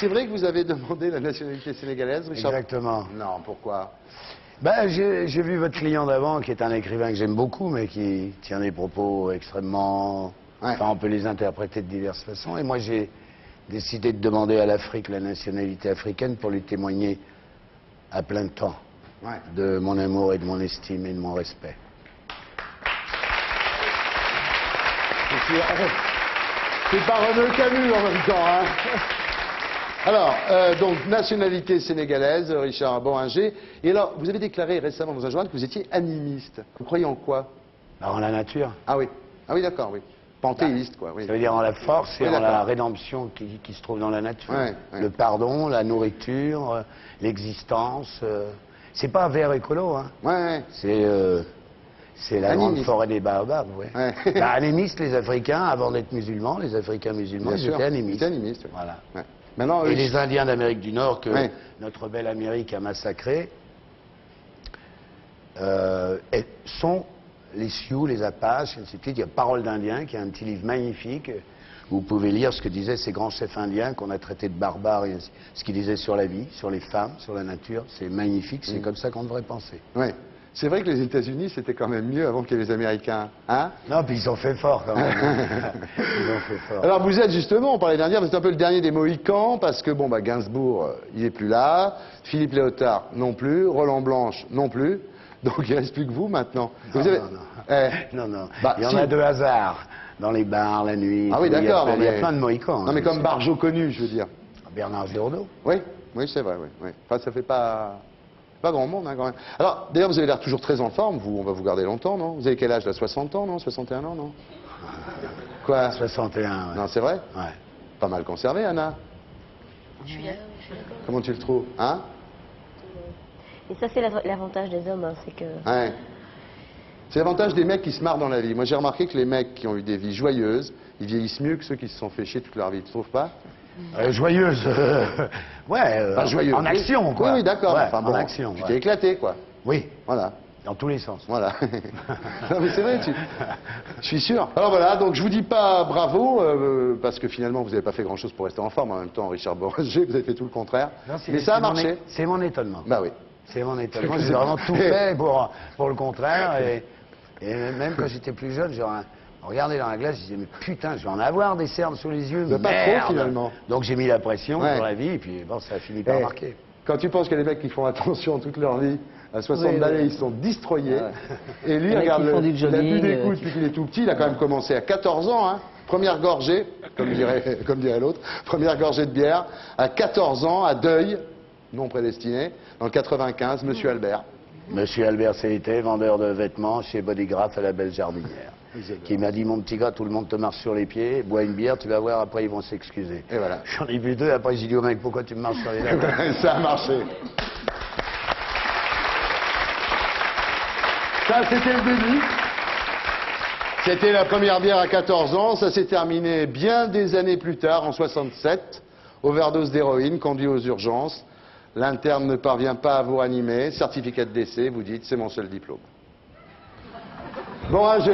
C'est vrai que vous avez demandé la nationalité sénégalaise, Richard? Exactement. Non, pourquoi? Ben, j'ai vu votre client d'avant, qui est un écrivain que j'aime beaucoup, mais qui tient des propos extrêmement... Ouais. Enfin, on peut les interpréter de diverses façons. Et moi, j'ai décidé de demander à l'Afrique la nationalité africaine pour lui témoigner à plein temps de mon amour et de mon estime et de mon respect. C'est pas René Camus en même temps, hein. Alors, donc, nationalité sénégalaise, Richard Bohringer. Et alors, vous avez déclaré récemment dans un journal que vous étiez animiste. Vous croyez en quoi? En la nature. Ah oui. Ah oui, d'accord, oui. Panthéiste, quoi. Oui. Ça veut dire en la force et Oui, en la rédemption qui se trouve dans la nature. Ouais, ouais. Le pardon, la nourriture, l'existence. C'est pas vert écolo, hein. Ouais. C'est la grande forêt des baobabs, ouais. Bah, animistes, les Africains, avant d'être musulmans, les Africains musulmans, ils étaient animistes. Ils étaient animistes, oui. Voilà. Ouais. Maintenant, Et les Indiens d'Amérique du Nord, que Ouais. notre belle Amérique a massacrés, sont les Sioux, les Apaches, ainsi de suite. Il y a Parole d'Indien, qui est un petit livre magnifique. Où vous pouvez lire ce que disaient ces grands chefs indiens qu'on a traités de barbares, et ce qu'ils disaient sur la vie, sur les femmes, sur la nature. C'est magnifique, c'est comme ça qu'on devrait penser. Oui. C'est vrai que les États-Unis, c'était quand même mieux avant qu'il y ait les Américains. Hein? Non, puis ils ont fait fort quand même. Ils ont fait fort. Alors vous êtes justement, on parlait d'Indiens, vous êtes un peu le dernier des Mohicans, parce que bon, bah, Gainsbourg, il est plus là, Philippe Léotard non plus, Roland Blanche non plus, donc il ne reste plus que vous maintenant. Non, vous avez... non, non. Bah, il y en si. a de hasard, dans les bars, la nuit. Ah oui, d'accord. Il y a plein de Mohicans. Non, mais comme Barjot connu, je veux dire. Bernard Journeau. Oui, oui, c'est vrai, oui, oui. Enfin, ça fait pas grand monde, hein, quand même. Alors, d'ailleurs, vous avez l'air toujours très en forme, vous, on va vous garder longtemps, non? Vous avez quel âge, là? 60 ans, non? 61 ans, non? Quoi? 61, ouais. Non, c'est vrai? Ouais. Pas mal conservé, Anna. Je suis d'accord. Comment tu le trouves? Hein? Et ça, c'est l'avantage des hommes, hein, c'est que... Ouais. C'est l'avantage des mecs qui se marrent dans la vie. Moi, j'ai remarqué que les mecs qui ont eu des vies joyeuses, ils vieillissent mieux que ceux qui se sont fait chier toute leur vie. Tu trouves pas? Joyeuse. Ouais, Pas joyeuse. en action, quoi. Oui, oui, d'accord. Ouais, Enfin, bon, en action. Tu ouais. t'es éclaté, quoi. Oui, Voilà. dans tous les sens. Voilà. Non, mais c'est vrai, je suis sûr. Alors voilà, donc je vous dis pas bravo, parce que finalement, vous n'avez pas fait grand-chose pour rester en forme. En même temps, Richard Bohringer, vous avez fait tout le contraire. Non, mais ça a marché. C'est mon étonnement. Bah oui. C'est mon étonnement. J'ai vraiment tout fait pour le contraire. Et même quand j'étais plus jeune, on regardait dans la glace, je disais, mais putain, je vais en avoir des cernes sous les yeux. Mais pas trop, finalement. Donc j'ai mis la pression Ouais. sur la vie, et puis bon, ça a fini par marquer. Quand tu penses que les mecs qui font attention toute leur vie, à 60 années, ils sont destroyés. Et lui, regarde, il a plus d'écoute depuis qu'il est tout petit. Il a quand même commencé à 14 ans, hein. Première gorgée, comme dirait l'autre, première gorgée de bière, à 14 ans, à Deuil, non prédestiné, dans le 95, Monsieur Albert. Monsieur Albert Célité, vendeur de vêtements chez Bodygraph à la Belle Jardinière, qui m'a dit, mon petit gars, tout le monde te marche sur les pieds, bois une bière, tu vas voir, après ils vont s'excuser. Et voilà. J'en ai bu deux, après j'ai dit au mec, pourquoi tu me marches sur les lèvres? Ça a marché. Ça, c'était le début. C'était la première bière à 14 ans. Ça s'est terminé bien des années plus tard, en 67. Overdose d'héroïne, conduit aux urgences. L'interne ne parvient pas à vous ranimer. Certificat de décès, vous dites, c'est mon seul diplôme. Bon âge.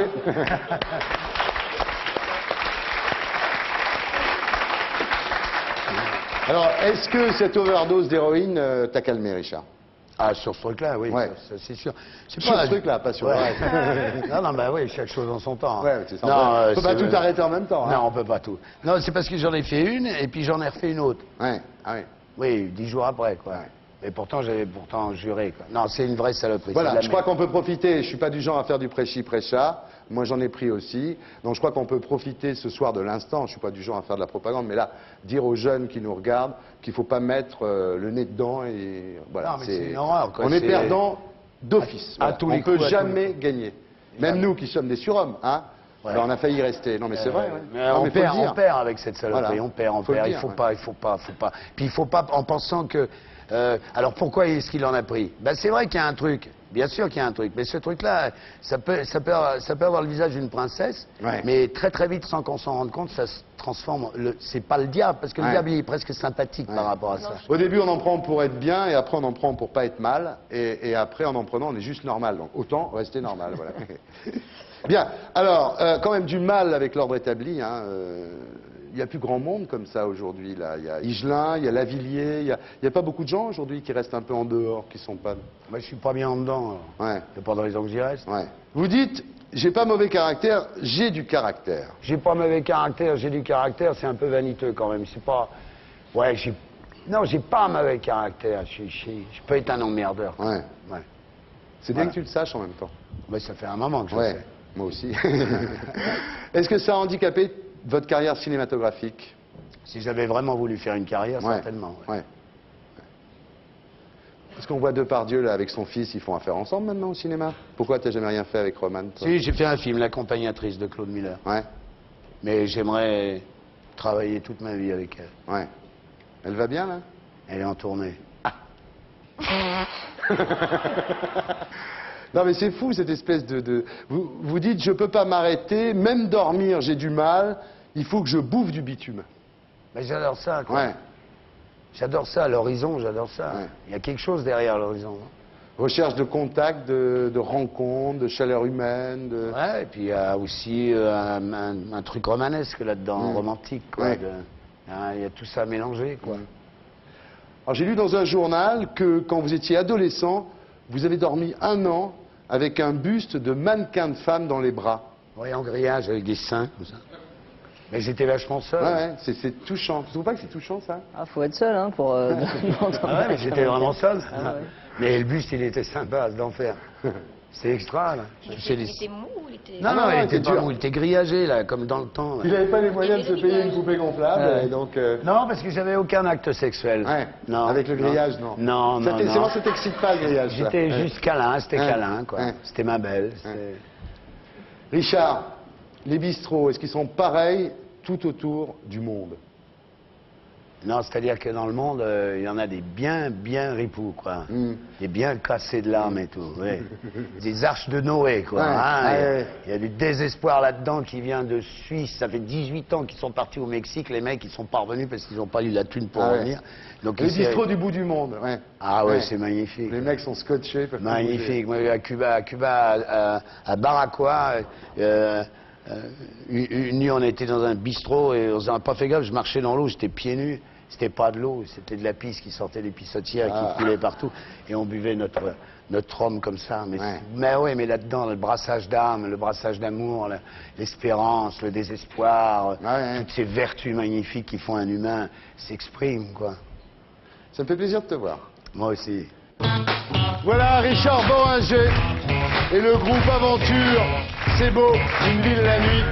Alors, est-ce que cette overdose d'héroïne t'a calmé, Richard? Ah, sur ce truc-là, oui, Ouais. ça, c'est sûr. C'est Sur ce truc-là, pas sur le Ouais. reste. Non, non, bah oui, chaque chose en son temps. Ouais, c'est ça. Non, On peut pas c'est- tout arrêter en même temps. Hein. Non, on peut pas tout. Non, c'est parce que j'en ai fait une, et puis j'en ai refait une autre. Ouais. Ah oui. Oui, 10 jours après, quoi. Ouais. Et pourtant, j'avais juré, quoi. Non, c'est une vraie saloperie. c'est de Voilà, la je crois merde. qu'on peut profiter. Je suis pas du genre à faire du prêchi prêcha. Moi, j'en ai pris aussi. Donc, je crois qu'on peut profiter ce soir de l'instant. Je suis pas du genre à faire de la propagande, mais là, dire aux jeunes qui nous regardent qu'il faut pas mettre le nez dedans et voilà. Non, mais c'est une horreur, quoi. On est C'est- perdant d'office. À Voilà. tous les On peut coups, à jamais gagner. Même Jamais. nous qui sommes des surhommes, hein. Ouais. Ben, on a failli y rester. Non, mais c'est vrai. Ouais. Mais Non, on, mais faut le perd, dire. on perd avec cette saloperie, Voilà. on perd. Faut le Il dire, faut ouais. pas, il faut pas. Puis il faut pas, en pensant que... alors pourquoi est-ce qu'il en a pris? Ben, c'est vrai qu'il y a un truc, bien sûr qu'il y a un truc, mais ce truc-là, ça peut avoir le visage d'une princesse, Ouais. mais très très vite, sans qu'on s'en rende compte, ça se transforme. C'est pas le diable, parce que le Ouais. diable il est presque sympathique par rapport à ça. Au début, on en prend pour être bien, et après, on en prend pour pas être mal, et après, en prenant, on est juste normal. Donc, autant rester normal, voilà. Bien. Alors, quand même du mal avec l'ordre établi, hein. y a plus grand monde comme ça aujourd'hui. Il y a Higelin, il y a Lavilliers, il y a pas beaucoup de gens aujourd'hui qui restent un peu en dehors, qui sont pas... Moi, je suis pas bien en dedans. Ouais. Il n'y a pas de raison que j'y reste. Ouais. Vous dites, j'ai pas mauvais caractère, j'ai du caractère. J'ai pas mauvais caractère, j'ai du caractère, c'est un peu vaniteux quand même. C'est pas... Ouais, non, j'ai pas un mauvais caractère. Je peux être un emmerdeur. Ouais. Ouais. C'est bien que tu le saches en même temps. Ouais, ça fait un moment que je le Ouais, sais. moi aussi. Est-ce que ça a handicapé votre carrière cinématographique? Si j'avais vraiment voulu faire une carrière, Ouais. certainement. Ouais. Ouais. Est-ce qu'on voit Depardieu là avec son fils, ils font affaire ensemble maintenant au cinéma? Pourquoi t'as jamais rien fait avec Roman, toi? Si, j'ai fait un film, L'accompagnatrice de Claude Miller. Ouais, Mais j'aimerais travailler toute ma vie avec elle. ouais. Elle va bien là? Elle est en tournée. Non mais c'est fou cette espèce de... Vous dites je peux pas m'arrêter, même dormir j'ai du mal, il faut que je bouffe du bitume. Mais j'adore ça, quoi. Ouais. J'adore ça, l'horizon, j'adore ça. Ouais. Il y a quelque chose derrière l'horizon. Recherche de contact, de rencontres, de chaleur humaine, de... Ouais, et puis il y a aussi un truc romanesque là-dedans, romantique, quoi. Ouais. Il y a tout ça mélangé, quoi. Alors j'ai lu dans un journal que quand vous étiez adolescent, vous avez dormi 1 an avec un buste de mannequin de femme dans les bras. Ouais, en grillage avec des seins, comme ça. Mais j'étais vachement seul. Ouais, ouais, c'est touchant. Tu trouves pas que c'est touchant ça? Ah, faut être seul, hein, pour... Ah ouais, mais j'étais vraiment seul. Ah ouais. Mais le buste, il était sympa, d'enfer. C'est extra, là. Il était mou ou il était... Non, non, il était dur. pas mou, il était grillagé, là, comme dans le temps. là. Il n'avait pas les moyens de se payer une poupée gonflable, Ouais. et donc... Non, parce que j'avais aucun acte sexuel. Ouais, Non. avec le grillage, non. Non, Ça non, c'est non. vrai, ça t'excite pas le grillage. ça. J'étais Ouais. juste câlin, c'était Ouais. câlin, quoi. Ouais. C'était ma belle. c'était- Richard, les bistrots, est-ce qu'ils sont pareils tout autour du monde? Non, c'est-à-dire que dans le monde, il y en a des bien ripoux, quoi. Mm. Des bien cassés de l'âme et tout, ouais. Des arches de Noé, quoi. Ouais, hein. ouais. Il y a du désespoir là-dedans qui vient de Suisse. Ça fait 18 ans qu'ils sont partis au Mexique. Les mecs, ils sont pas revenus parce qu'ils n'ont pas eu la thune pour Ah ouais. revenir. Donc, Les ils s'est- bistrots du bout du monde, ouais. Ah ouais, c'est magnifique. Les mecs sont scotchés. peuvent pas bouger. Magnifique. Moi, à Cuba, à Baraqua, une nuit, on était dans un bistrot et on n'a pas fait gaffe. Je marchais dans l'eau, j'étais pieds nus. C'était pas de l'eau, c'était de la pisse qui sortait des pissotières qui coulait partout. Et on buvait notre rhum comme ça. Mais là-dedans, le brassage d'âme, le brassage d'amour, l'espérance, le désespoir, toutes ces vertus magnifiques qui font un humain s'expriment, quoi. Ça me fait plaisir de te voir. Moi aussi. Voilà Richard Boringer et le groupe Aventure. C'est beau, une ville la nuit.